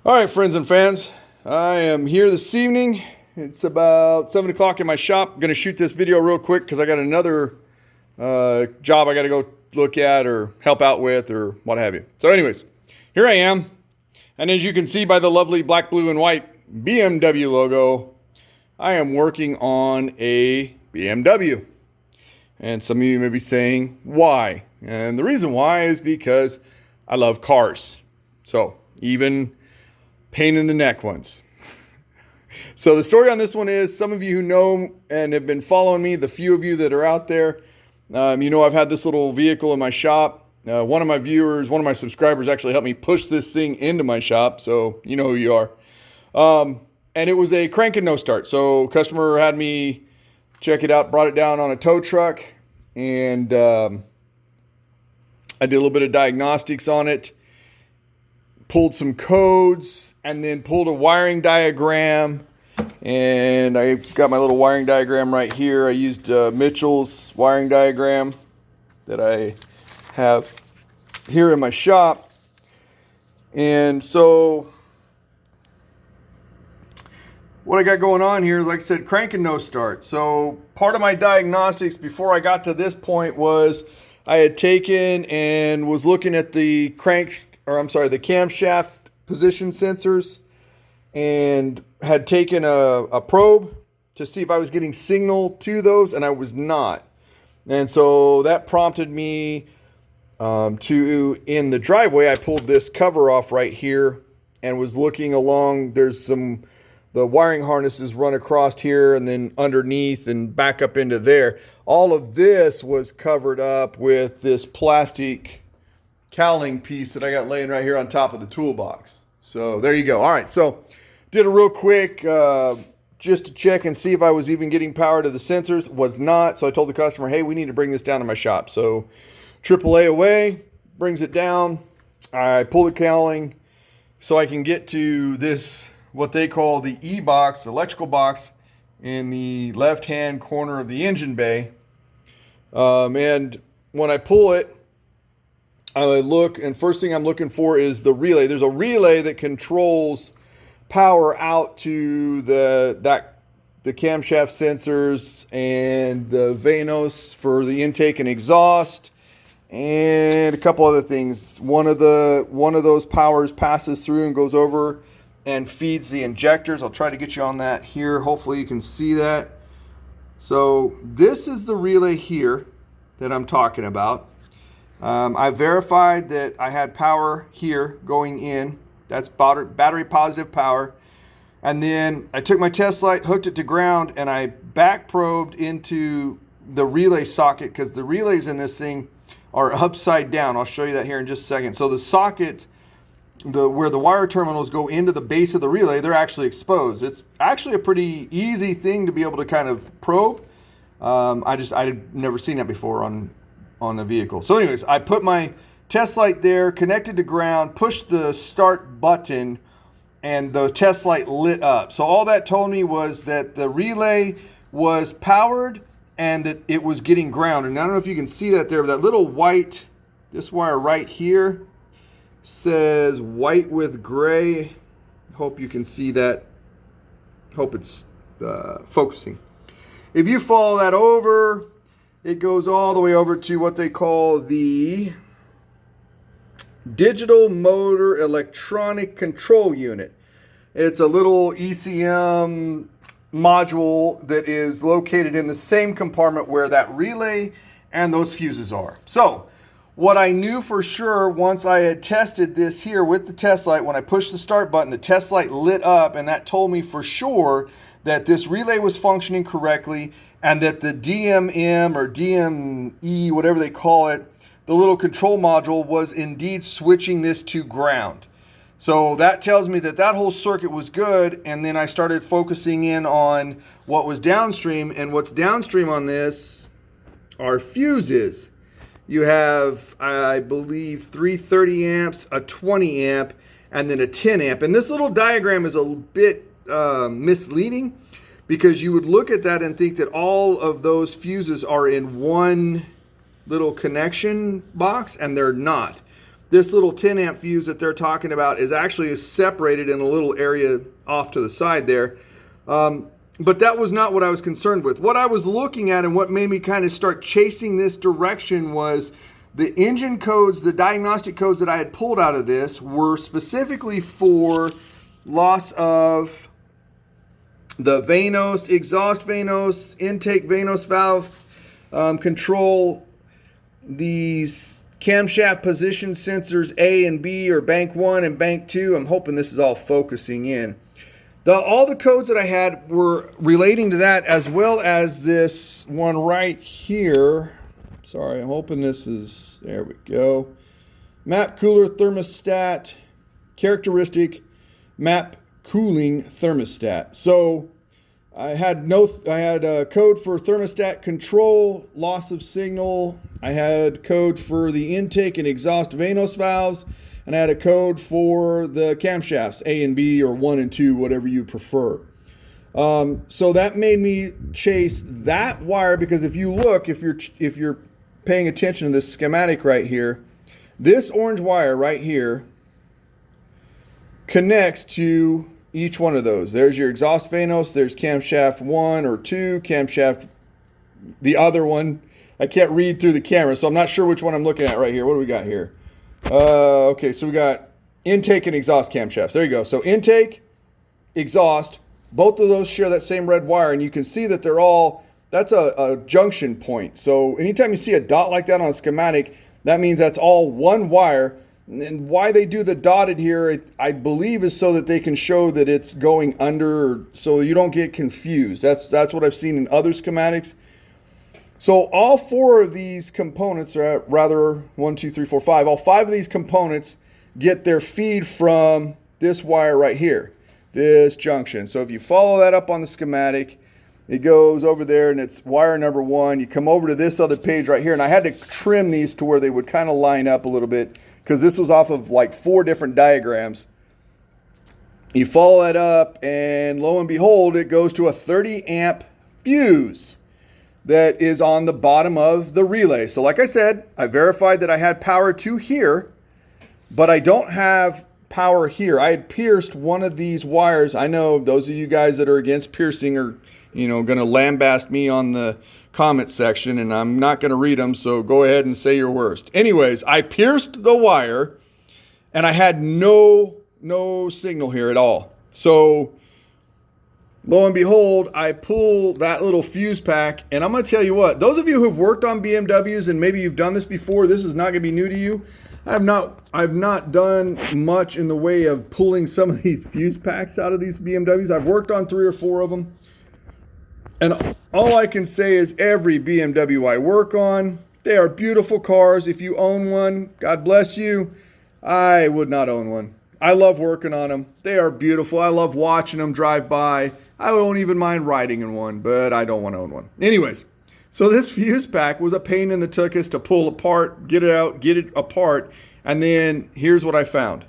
All right, friends and fans, I am here this evening. It's about 7 o'clock in my shop. I'm going to shoot this video real quick because I got another job I got to go look at or help out with or what have you. So anyways, here I am. And as you can see by the lovely black, blue, and white BMW logo, I am working on a BMW. And some of you may be saying, why? And the reason why is because I love cars. So even pain in the neck ones. So the story on this one is, some of you who know and have been following me, the few of you that are out there, you know I've had this little vehicle in my shop. One of my viewers, one of my subscribers actually helped me push this thing into my shop, so you know who you are. And it was a crank and no start. So customer had me check it out, brought it down on a tow truck, and I did a little bit of diagnostics on it. Pulled some codes and then pulled a wiring diagram, and I got my little wiring diagram right here. I used Mitchell's wiring diagram that I have here in my shop. And so what I got going on here is, like I said, crank and no start. So part of my diagnostics before I got to this point was I had taken and was looking at the the camshaft position sensors, and had taken a probe to see if I was getting signal to those, and I was not. And so that prompted me in the driveway, I pulled this cover off right here and was looking along. There's the wiring harnesses run across here and then underneath and back up into there. All of this was covered up with this plastic cowling piece that I got laying right here on top of the toolbox. So there you go. All right, so did a real quick just to check and see if I was even getting power to the sensors. Was not. So I told the customer, hey, we need to bring this down to my shop. So AAA away, brings it down. I pull the cowling so I can get to this, what they call the E-box, electrical box, in the left-hand corner of the engine bay. And when I pull it, I look, and first thing I'm looking for is the relay. There's a relay that controls power out to the camshaft sensors and the Vanos for the intake and exhaust, and a couple other things. One of those powers passes through and goes over and feeds the injectors. I'll try to get you on that here. Hopefully you can see that. So this is the relay here that I'm talking about. I verified that I had power here going in. That's battery positive power. And then I took my test light, hooked it to ground, and I back probed into the relay socket, because the relays in this thing are upside down. I'll show you that here in just a second. So the socket, where the wire terminals go into the base of the relay, they're actually exposed. It's actually a pretty easy thing to be able to kind of probe. I'd never seen that before on a vehicle. So anyways, I put my test light there, connected to ground, pushed the start button, and the test light lit up. So all that told me was that the relay was powered and that it was getting grounded. And I don't know if you can see that there, but that little white, this wire right here says white with gray. Hope you can see that. Hope it's focusing. If you follow that over, it goes all the way over to what they call the digital motor electronic control unit. It's a little ECM module that is located in the same compartment where that relay and those fuses are. So what I knew for sure once I had tested this here with the test light, when I pushed the start button, the test light lit up, and that told me for sure that this relay was functioning correctly, and that the DMM or DME, whatever they call it, the little control module, was indeed switching this to ground. So that tells me that that whole circuit was good, and then I started focusing in on what was downstream, and what's downstream on this are fuses. You have, I believe, 330 amps, a 20 amp, and then a 10 amp. And this little diagram is a bit misleading, because you would look at that and think that all of those fuses are in one little connection box, and they're not. this little 10 amp fuse that they're talking about is actually separated in a little area off to the side there. But that was not what I was concerned with. What I was looking at and what made me kind of start chasing this direction was the engine codes, the diagnostic codes that I had pulled out of this were specifically for loss of the Vanos, exhaust Vanos, intake Vanos valve, control these camshaft position sensors A and B, or bank 1 and bank 2. I'm hoping this is all focusing in. All the codes that I had were relating to that, as well as this one right here. Sorry, I'm hoping this is, there we go. Map cooler thermostat, characteristic, map cooling thermostat. So I had a code for thermostat control, loss of signal. I had code for the intake and exhaust Vanos valves, and I had a code for the camshafts, A and B, or 1 and 2, whatever you prefer. So that made me chase that wire, because if you look, if you're paying attention to this schematic right here, this orange wire right here connects to each one of those. There's your exhaust Vanos, there's camshaft 1 or 2, camshaft, the other one. I can't read through the camera, so I'm not sure which one I'm looking at right here. What do we got here? Okay, so we got intake and exhaust camshafts. There you go. So intake, exhaust, both of those share that same red wire, and you can see that they're all, that's a junction point. So anytime you see a dot like that on a schematic, that means that's all one wire. And why they do the dotted here, I believe, is so that they can show that it's going under, so you don't get confused. That's what I've seen in other schematics. So all 4 of these components, or rather 1, 2, 3, 4, 5, all 5 of these components get their feed from this wire right here, this junction. So if you follow that up on the schematic, it goes over there and it's wire number 1. You come over to this other page right here, and I had to trim these to where they would kind of line up a little bit, because this was off of like 4 different diagrams. You follow that up, and lo and behold, it goes to a 30 amp fuse that is on the bottom of the relay. So like I said, I verified that I had power to here, but I don't have power here. I had pierced one of these wires. I know those of you guys that are against piercing are, going to lambast me on the comment section, and I'm not going to read them, so go ahead and say your worst. Anyways, I pierced the wire, and I had no signal here at all. So lo and behold, I pull that little fuse pack, and I'm going to tell you what, those of you who've worked on BMWs, and maybe you've done this before, this is not going to be new to you. I've not done much in the way of pulling some of these fuse packs out of these BMWs. I've worked on 3 or 4 of them. And all I can say is every BMW I work on, they are beautiful cars. If you own one, God bless you. I would not own one. I love working on them. They are beautiful. I love watching them drive by. I won't even mind riding in one, but I don't want to own one. Anyways, so this fuse pack was a pain in the tuchus to pull apart, get it out, get it apart. And then here's what I found.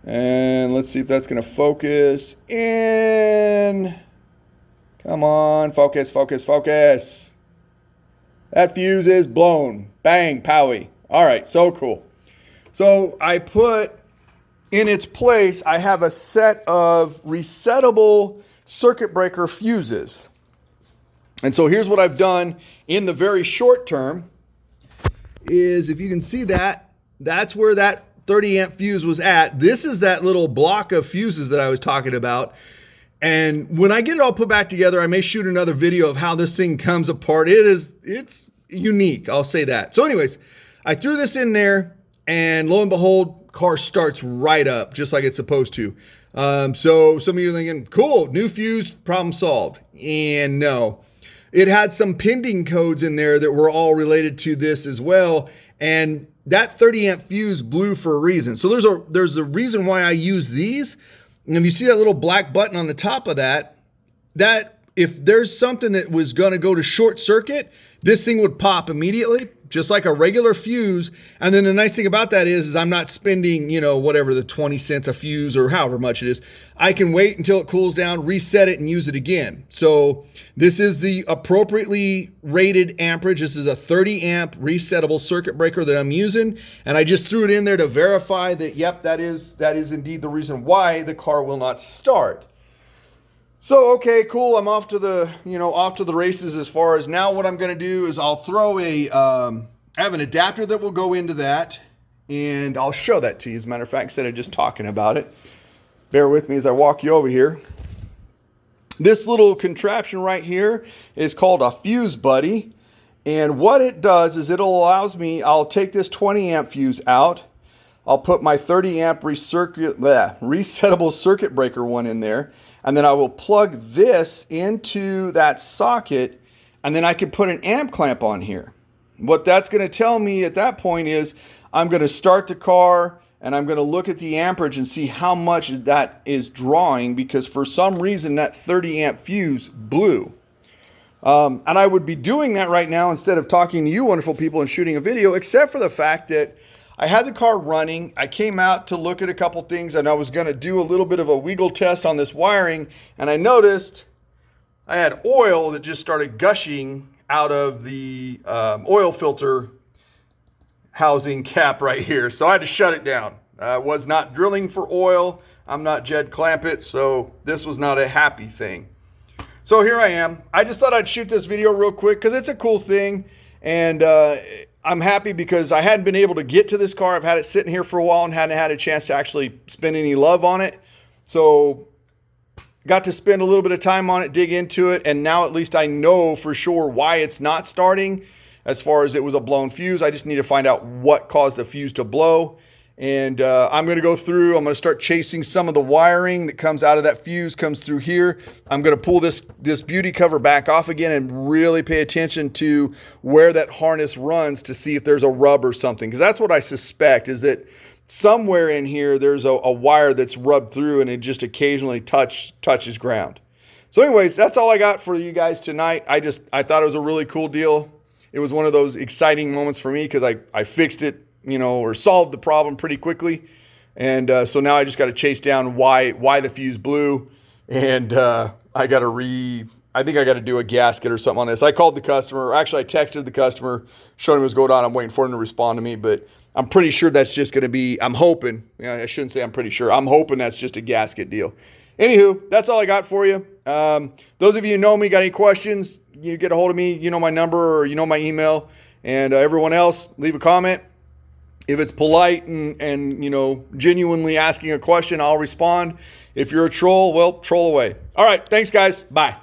And let's see if that's going to focus in. Come on, focus, focus, focus. That fuse is blown. Bang, powie. All right, so cool. So I put in its place, I have a set of resettable circuit breaker fuses. And so here's what I've done in the very short term is, if you can see that, that's where that 30 amp fuse was at. This is that little block of fuses that I was talking about. And when I get it all put back together, I may shoot another video of how this thing comes apart. It's unique, I'll say that. So anyways, I threw this in there, and lo and behold, car starts right up, just like it's supposed to. So some of you are thinking, cool, new fuse, problem solved. And no, it had some pending codes in there that were all related to this as well. And that 30 amp fuse blew for a reason. So there's a reason why I use these. And if you see that little black button on the top of that if there's something that was going to go to short circuit, this thing would pop immediately, just like a regular fuse. And then the nice thing about that is I'm not spending, you know, whatever the 20 cents a fuse or however much it is. I can wait until it cools down, reset it, and use it again. So this is the appropriately rated amperage. This is a 30 amp resettable circuit breaker that I'm using. And I just threw it in there to verify that, yep, that is indeed the reason why the car will not start. So, okay, cool. I'm off to the, off to the races as far as now what I'm going to do is I'll throw I have an adapter that will go into that, and I'll show that to you. As a matter of fact, instead of just talking about it, bear with me as I walk you over here. This little contraption right here is called a fuse buddy. And what it does is allows me, I'll take this 20 amp fuse out. I'll put my 30 amp resettable circuit breaker one in there. And then I will plug this into that socket, and then I can put an amp clamp on here. What that's going to tell me at that point is I'm going to start the car and I'm going to look at the amperage and see how much that is drawing, because for some reason that 30 amp fuse blew. And I would be doing that right now instead of talking to you wonderful people and shooting a video, except for the fact that I had the car running. I came out to look at a couple things, and I was going to do a little bit of a wiggle test on this wiring, and I noticed I had oil that just started gushing out of the oil filter housing cap right here. So I had to shut it down. I was not drilling for oil. I'm not Jed Clampett, so this was not a happy thing. So here I am. I just thought I'd shoot this video real quick because it's a cool thing, and I'm happy because I hadn't been able to get to this car. I've had it sitting here for a while and hadn't had a chance to actually spend any love on it. So got to spend a little bit of time on it, dig into it, and now at least I know for sure why it's not starting. As far as it was a blown fuse, I just need to find out what caused the fuse to blow. And I'm going to go through, I'm going to start chasing some of the wiring that comes out of that fuse, comes through here. I'm going to pull this beauty cover back off again and really pay attention to where that harness runs to see if there's a rub or something. Because that's what I suspect, is that somewhere in here there's a wire that's rubbed through and it just occasionally touches ground. So anyways, that's all I got for you guys tonight. I thought it was a really cool deal. It was one of those exciting moments for me because I fixed it, or solved the problem pretty quickly. And so now I just got to chase down why the fuse blew. And I think I got to do a gasket or something on this. I called the customer, or actually I texted the customer, showed him what was going on. I'm waiting for him to respond to me, but I'm pretty sure that's just going to be, I'm hoping, I shouldn't say I'm pretty sure. I'm hoping that's just a gasket deal. Anywho, that's all I got for you. Those of you who know me, got any questions, you get a hold of me, you know my number or you know my email. And everyone else, leave a comment. If it's polite and genuinely asking a question, I'll respond. If you're a troll, well, troll away. All right. Thanks, guys. Bye.